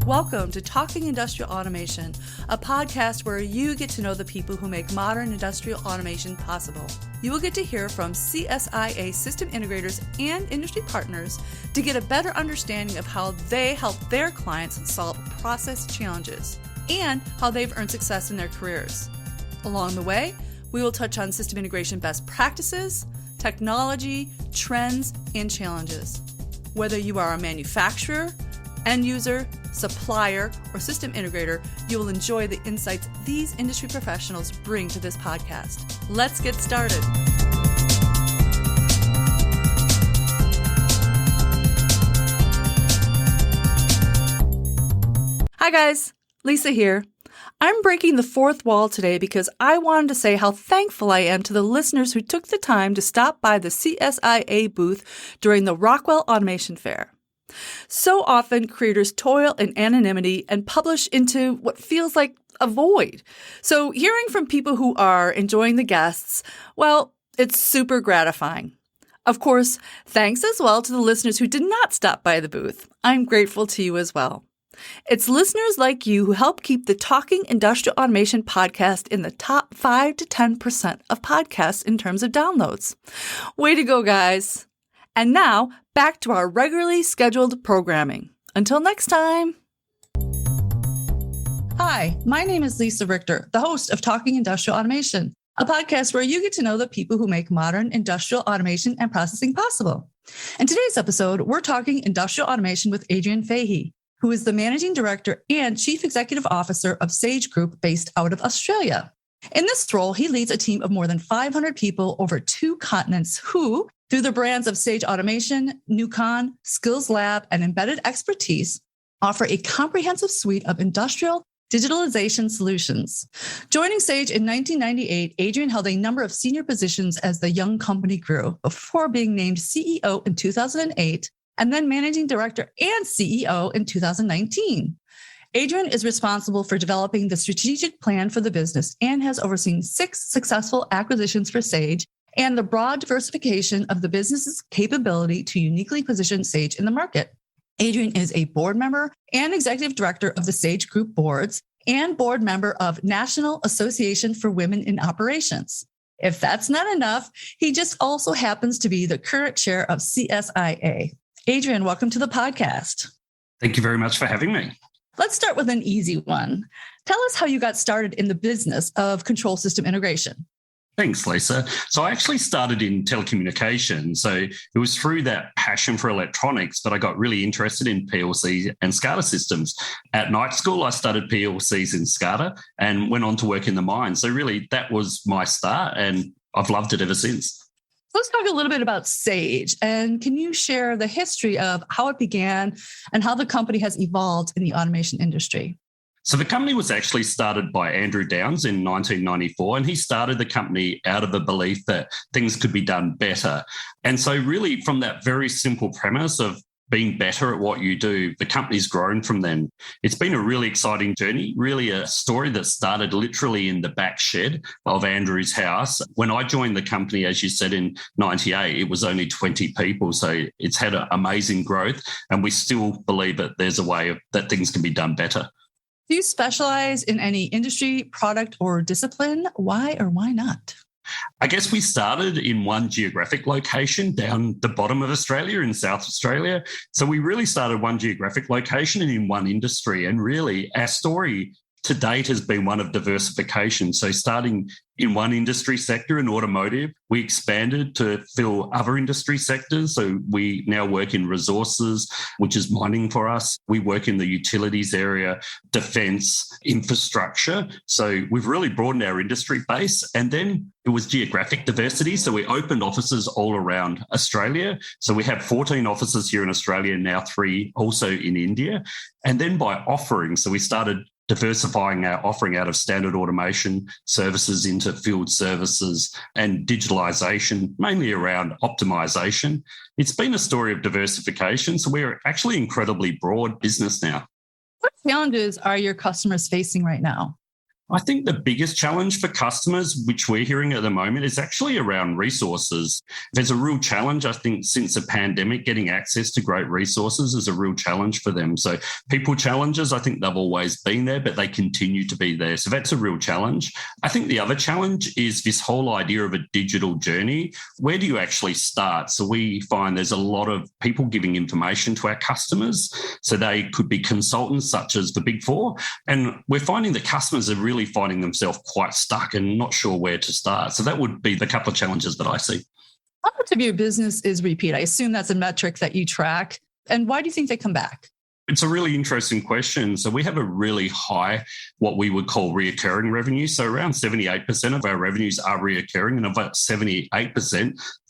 Welcome to Talking Industrial Automation, a podcast where you get to know the people who make modern industrial automation possible. You will get to hear from CSIA system integrators and industry partners to get a better understanding of how they help their clients solve process challenges and how they've earned success in their careers. Along the way, we will touch on system integration best practices, technology, trends, and challenges. Whether you are a manufacturer, end user, supplier, or system integrator, you will enjoy the insights these industry professionals bring to this podcast. Let's get started. Hi guys, Lisa here. I'm breaking the fourth wall today because I wanted to say how thankful I am to the listeners who took the time to stop by the CSIA booth during the Rockwell Automation Fair. So often, creators toil in anonymity and publish into what feels like a void. So hearing from people who are enjoying the guests, well, it's super gratifying. Of course, thanks as well to the listeners who did not stop by the booth. I'm grateful to you as well. It's listeners like you who help keep the Talking Industrial Automation podcast in the top 5 to 10% of podcasts in terms of downloads. Way to go, guys. And now, back to our regularly scheduled programming. Until next time. Hi, my name is Lisa Richter, the host of Talking Industrial Automation, a podcast where you get to know the people who make modern industrial automation and processing possible. In today's episode, we're talking industrial automation with Adrian Fahey, who is the Managing Director and Chief Executive Officer of Sage Group based out of Australia. In this role, he leads a team of more than 500 people over 2 continents who, through the brands of Sage Automation, Newcon, Skills Lab, and Embedded Expertise, offer a comprehensive suite of industrial digitalization solutions. Joining Sage in 1998, Adrian held a number of senior positions as the young company grew before being named CEO in 2008 and then Managing Director and CEO in 2019. Adrian is responsible for developing the strategic plan for the business and has overseen 6 successful acquisitions for Sage and the broad diversification of the business's capability to uniquely position Sage in the market. Adrian is a board member and executive director of the Sage Group boards and board member of National Association for Women in Operations. If that's not enough, he just also happens to be the current chair of CSIA. Adrian, welcome to the podcast. Thank you very much for having me. Let's start with an easy one. Tell us how you got started in the business of control system integration. Thanks, Lisa. So I actually started in telecommunications. So it was through that passion for electronics that I got really interested in PLC and SCADA systems. At night school, I studied PLCs in SCADA and went on to work in the mine. So really, that was my start, and I've loved it ever since. Let's talk a little bit about Sage. And can you share the history of how it began and how the company has evolved in the automation industry? So the company was actually started by Andrew Downs in 1994, and he started the company out of the belief that things could be done better. And so really from that very simple premise of being better at what you do, the company's grown from then. It's been a really exciting journey, really a story that started literally in the back shed of Andrew's house. When I joined the company, as you said, in 98, it was only 20 people. So it's had an amazing growth, and we still believe that there's a way that things can be done better. Do you specialize in any industry, product, or discipline? Why or why not? I guess we started in one geographic location down the bottom of Australia in South Australia. So we really started one geographic location and in one industry. And really our story to date has been one of diversification. So starting in one industry sector in automotive, we expanded to fill other industry sectors. So we now work in resources, which is mining for us. We work in the utilities area, defense, infrastructure. So we've really broadened our industry base. And then it was geographic diversity. So we opened offices all around Australia. So we have 14 offices here in Australia, now 3 also in India. And then by offering, so we started diversifying our offering out of standard automation services into field services and digitalization, mainly around optimization. It's been a story of diversification. So we're actually incredibly broad business now. What challenges are your customers facing right now? I think the biggest challenge for customers, which we're hearing at the moment, is actually around resources. There's a real challenge, I think, since the pandemic, getting access to great resources is a real challenge for them. So people challenges, I think they've always been there, but they continue to be there. So that's a real challenge. I think the other challenge is this whole idea of a digital journey. Where do you actually start? So we find there's a lot of people giving information to our customers. So they could be consultants such as the Big Four. And we're finding that customers are really finding themselves quite stuck and not sure where to start. So that would be the couple of challenges that I see. How much of your business is repeat? I assume that's a metric that you track. And why do you think they come back? It's a really interesting question. So we have a really high, what we would call reoccurring revenue. So around 78% of our revenues are reoccurring, and of that 78%,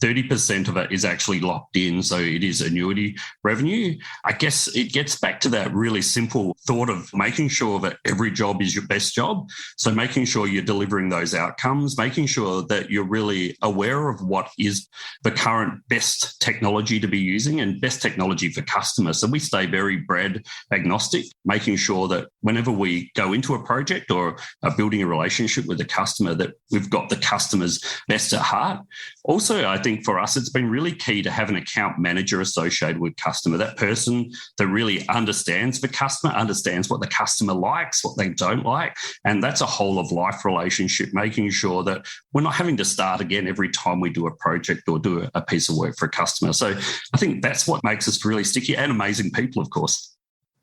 30% of it is actually locked in. So it is annuity revenue. I guess it gets back to that really simple thought of making sure that every job is your best job. So making sure you're delivering those outcomes, making sure that you're really aware of what is the current best technology to be using and best technology for customers. So we stay very brand agnostic, making sure that whenever we go into a project or are building a relationship with a customer, that we've got the customer's best at heart. Also, I think for us, it's been really key to have an account manager associated with customer, that person that really understands the customer, understands what the customer likes, what they don't like. And that's a whole of life relationship, making sure that we're not having to start again every time we do a project or do a piece of work for a customer. So I think that's what makes us really sticky, and amazing people, of course.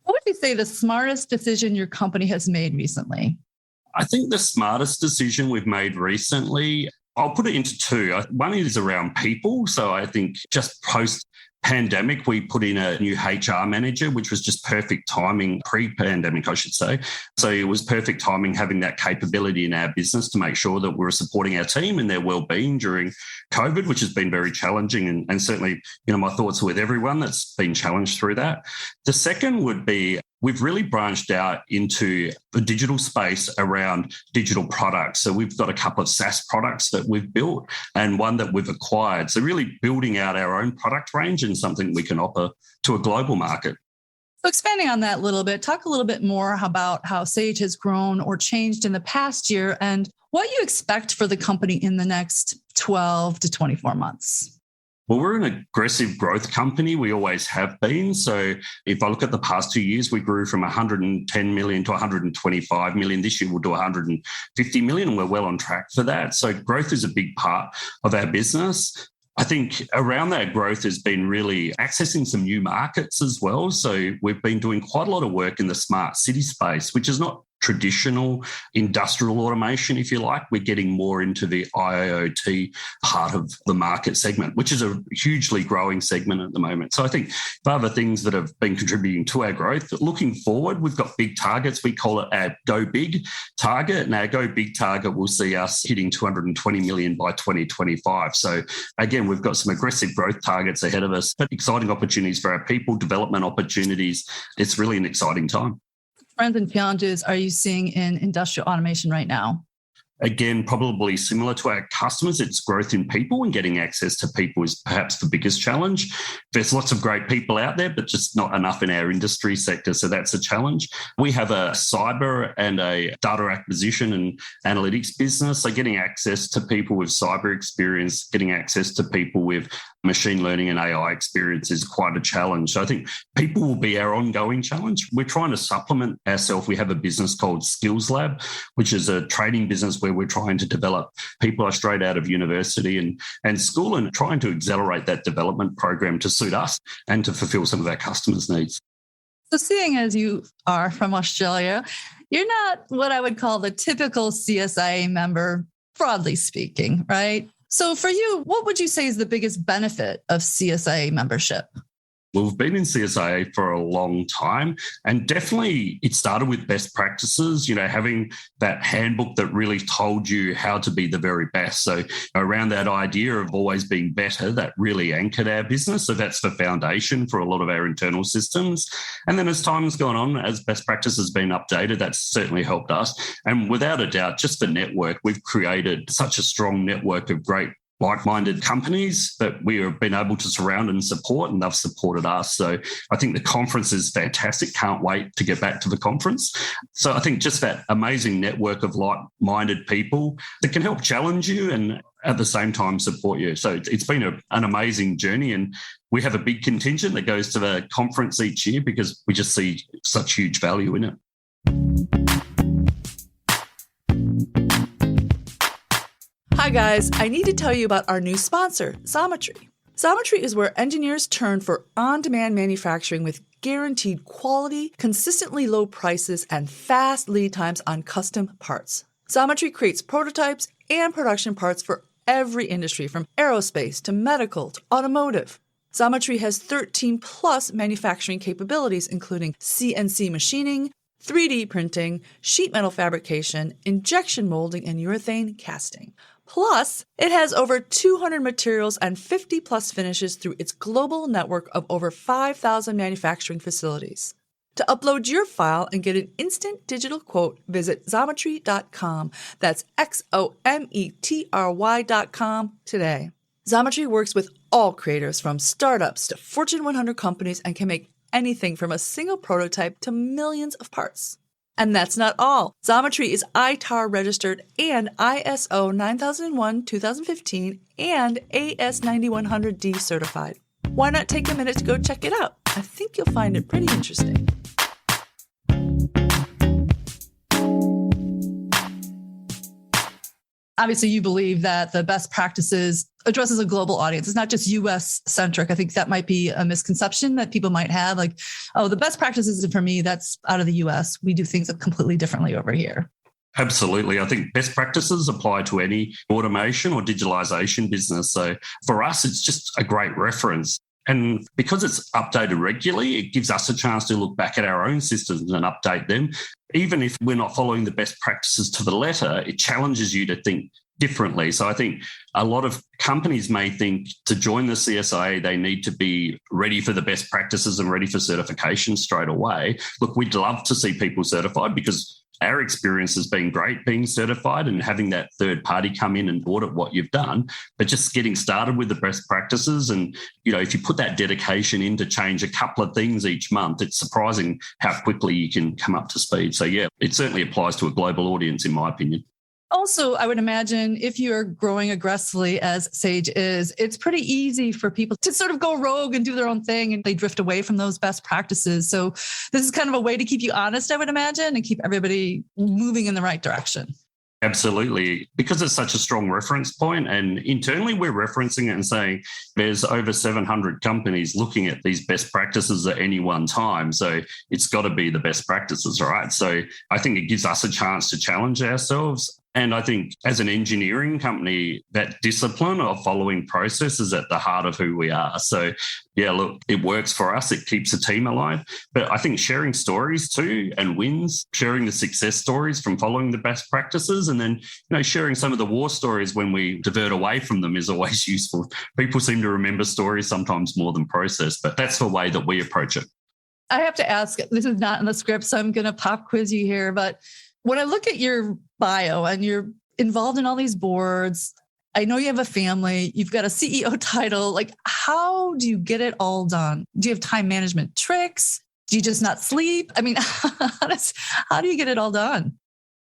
What would you say the smartest decision your company has made recently? I think the smartest decision we've made recently, I'll put it into two. One is around people. So I think just post-pandemic, we put in a new HR manager, which was just perfect timing, pre-pandemic, I should say. So it was perfect timing having that capability in our business to make sure that we were supporting our team and their well-being during COVID, which has been very challenging. And certainly, my thoughts are with everyone that's been challenged through that. The second would be, we've really branched out into the digital space around digital products. So we've got a couple of SaaS products that we've built and one that we've acquired. So really building out our own product range and something we can offer to a global market. So expanding on that a little bit, talk a little bit more about how Sage has grown or changed in the past year and what you expect for the company in the next 12 to 24 months. Well, we're an aggressive growth company. We always have been. So if I look at the past 2 years, we grew from 110 million to 125 million. This year, we'll do 150 million, and we're well on track for that. So growth is a big part of our business. I think around that growth has been really accessing some new markets as well. So we've been doing quite a lot of work in the smart city space, which is not traditional industrial automation, if you like. We're getting more into the IoT part of the market segment, which is a hugely growing segment at the moment. So I think the other things that have been contributing to our growth, looking forward, we've got big targets. We call it our Go Big target. And our Go Big target will see us hitting 220 million by 2025. So again, we've got some aggressive growth targets ahead of us, but exciting opportunities for our people, development opportunities. It's really an exciting time. Trends and challenges are you seeing in industrial automation right now? Again, probably similar to our customers, it's growth in people, and getting access to people is perhaps the biggest challenge. There's lots of great people out there, but just not enough in our industry sector. So that's a challenge. We have a cyber and a data acquisition and analytics business. So getting access to people with cyber experience, getting access to people with machine learning and AI experience is quite a challenge. So I think people will be our ongoing challenge. We're trying to supplement ourselves. We have a business called Skills Lab, which is a training business where we're trying to develop people are straight out of university and school and trying to accelerate that development program to suit us and to fulfill some of our customers' needs. So seeing as you are from Australia, you're not what I would call the typical CSIA member, broadly speaking, right? So for you, what would you say is the biggest benefit of CSIA membership? Well, we've been in CSIA for a long time, and definitely it started with best practices, having that handbook that really told you how to be the very best. So around that idea of always being better, that really anchored our business. So that's the foundation for a lot of our internal systems. And then as time's gone on, as best practice has been updated, that's certainly helped us. And without a doubt, just the network, we've created such a strong network of great like-minded companies that we have been able to surround and support, and they've supported us. So I think the conference is fantastic. Can't wait to get back to the conference. So I think just that amazing network of like-minded people that can help challenge you and at the same time support you. So it's been an amazing journey, and we have a big contingent that goes to the conference each year because we just see such huge value in it. Hi guys, I need to tell you about our new sponsor, Xometry. Xometry is where engineers turn for on-demand manufacturing with guaranteed quality, consistently low prices, and fast lead times on custom parts. Xometry creates prototypes and production parts for every industry, from aerospace to medical to automotive. Xometry has 13 plus manufacturing capabilities, including CNC machining, 3D printing, sheet metal fabrication, injection molding, and urethane casting. Plus, it has over 200 materials and 50 plus finishes through its global network of over 5,000 manufacturing facilities. To upload your file and get an instant digital quote, visit Xometry.com. That's Xometry.com today. Xometry works with all creators from startups to Fortune 100 companies and can make anything from a single prototype to millions of parts. And that's not all. Xometry is ITAR registered and ISO 9001-2015 and AS9100D certified. Why not take a minute to go check it out? I think you'll find it pretty interesting. Obviously, you believe that the best practices addresses a global audience. It's not just US centric. I think that might be a misconception that people might have. Like, oh, the best practices for me, that's out of the US. We do things completely differently over here. Absolutely. I think best practices apply to any automation or digitalization business. So for us, it's just a great reference. And because it's updated regularly, it gives us a chance to look back at our own systems and update them. Even if we're not following the best practices to the letter, it challenges you to think differently. So I think a lot of companies may think to join the CSIA, they need to be ready for the best practices and ready for certification straight away. Look, we'd love to see people certified because our experience has been great being certified and having that third party come in and audit what you've done, but just getting started with the best practices. And, you know, if you put that dedication in to change a couple of things each month, it's surprising how quickly you can come up to speed. So yeah, it certainly applies to a global audience, in my opinion. Also, I would imagine if you're growing aggressively as Sage is, it's pretty easy for people to sort of go rogue and do their own thing and they drift away from those best practices. So this is kind of a way to keep you honest, I would imagine, and keep everybody moving in the right direction. Absolutely. Because it's such a strong reference point, and internally we're referencing it and saying there's over 700 companies looking at these best practices at any one time. So it's got to be the best practices, right? So I think it gives us a chance to challenge ourselves. And I think as an engineering company, that discipline of following process is at the heart of who we are. So yeah, look, it works for us. It keeps the team alive. But I think sharing stories too and wins, sharing the success stories from following the best practices, and then, you know, sharing some of the war stories when we divert away from them is always useful. People seem to remember stories sometimes more than process, but that's the way that we approach it. I have to ask, this is not in the script, so I'm going to pop quiz you here, but when I look at your bio and you're involved in all these boards, I know you have a family, you've got a CEO title. Like, how do you get it all done? Do you have time management tricks? Do you just not sleep? I mean, how do you get it all done?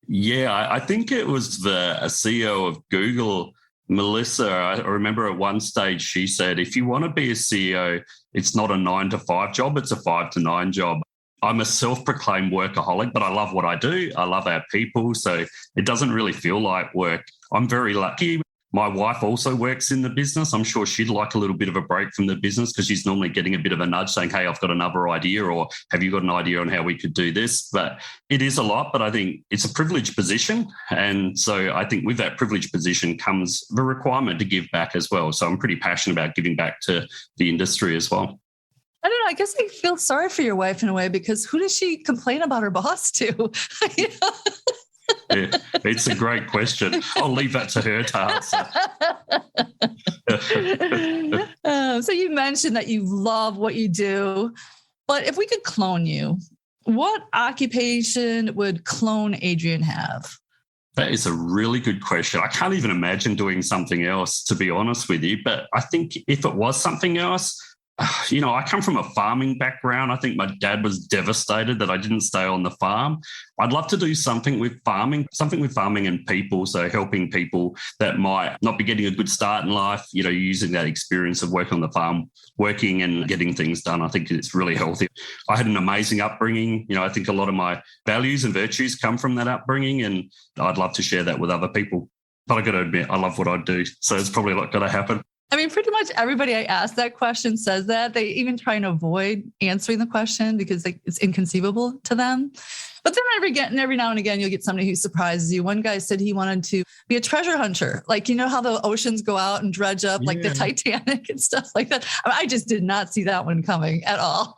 Yeah, I think it was the CEO of Google, Melissa. I remember at one stage she said, if you want to be a CEO, it's not a 9 to 5 job, it's a 5 to 9 job. I'm a self-proclaimed workaholic, but I love what I do. I love our people. So it doesn't really feel like work. I'm very lucky. My wife also works in the business. I'm sure she'd like a little bit of a break from the business because she's normally getting a bit of a nudge saying, hey, I've got another idea, or have you got an idea on how we could do this? But it is a lot, but I think it's a privileged position. And so I think with that privileged position comes the requirement to give back as well. So I'm pretty passionate about giving back to the industry as well. I don't know. I guess I feel sorry for your wife in a way, because who does she complain about her boss to? Yeah, it's a great question. I'll leave that to her to answer. So you mentioned that you love what you do, but if we could clone you, what occupation would clone Adrian have? That is a really good question. I can't even imagine doing something else, to be honest with you. But I think if it was something else, I come from a farming background. I think my dad was devastated that I didn't stay on the farm. I'd love to do something with farming and people. So helping people that might not be getting a good start in life, using that experience of working on the farm, working and getting things done. I think it's really healthy. I had an amazing upbringing. I think a lot of my values and virtues come from that upbringing, and I'd love to share that with other people. But I got to admit, I love what I do. So it's probably not going to happen. I mean, pretty much everybody I ask that question says that. They even try and avoid answering the question because it's inconceivable to them. But then every now and again, you'll get somebody who surprises you. One guy said he wanted to be a treasure hunter. Like, how the oceans go out and dredge up like the Titanic and stuff like that. I just did not see that one coming at all.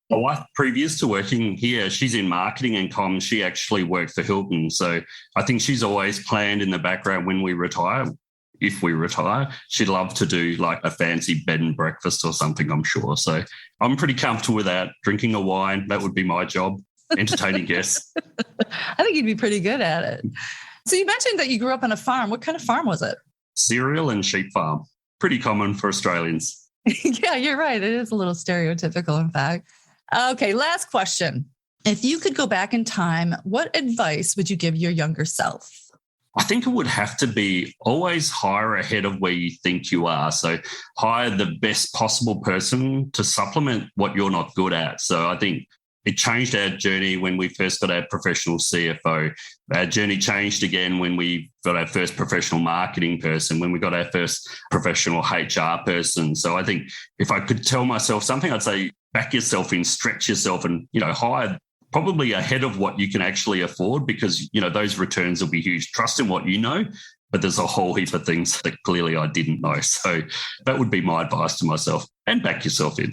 My wife, previous to working here, she's in marketing and comms. She actually worked for Hilton. So I think she's always planned in the background when we retire. If we retire, she'd love to do like a fancy bed and breakfast or something, I'm sure. So I'm pretty comfortable with that. Drinking a wine, that would be my job. Entertaining guests. I think you'd be pretty good at it. So you mentioned that you grew up on a farm. What kind of farm was it? Cereal and sheep farm. Pretty common for Australians. Yeah, you're right. It is a little stereotypical, in fact. Okay, last question. If you could go back in time, what advice would you give your younger self? I think it would have to be always hire ahead of where you think you are. So hire the best possible person to supplement what you're not good at. So I think it changed our journey when we first got our professional CFO. Our journey changed again when we got our first professional marketing person, when we got our first professional HR person. So I think if I could tell myself something, I'd say back yourself in, stretch yourself and, hire probably ahead of what you can actually afford, because, those returns will be huge. Trust in what you know, but there's a whole heap of things that clearly I didn't know. So that would be my advice to myself, and back yourself in.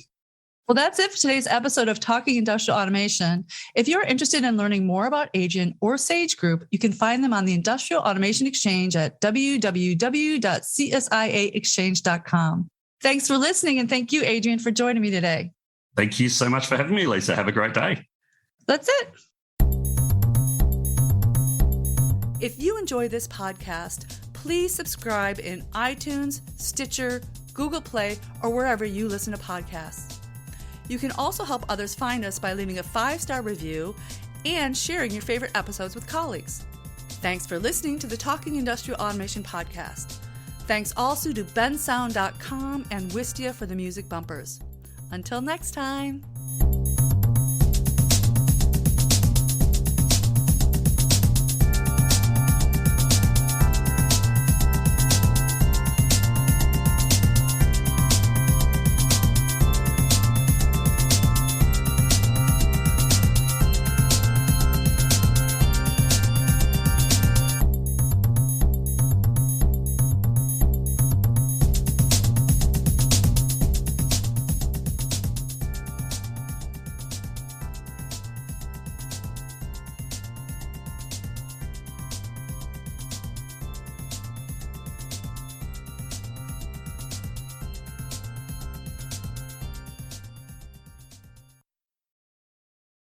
Well, that's it for today's episode of Talking Industrial Automation. If you're interested in learning more about Adrian or Sage Group, you can find them on the Industrial Automation Exchange at www.csiaexchange.com. Thanks for listening, and thank you, Adrian, for joining me today. Thank you so much for having me, Lisa. Have a great day. That's it. If you enjoy this podcast, please subscribe in iTunes, Stitcher, Google Play, or wherever you listen to podcasts. You can also help others find us by leaving a 5-star review and sharing your favorite episodes with colleagues. Thanks for listening to the Talking Industrial Automation podcast. Thanks also to bensound.com and Wistia for the music bumpers. Until next time.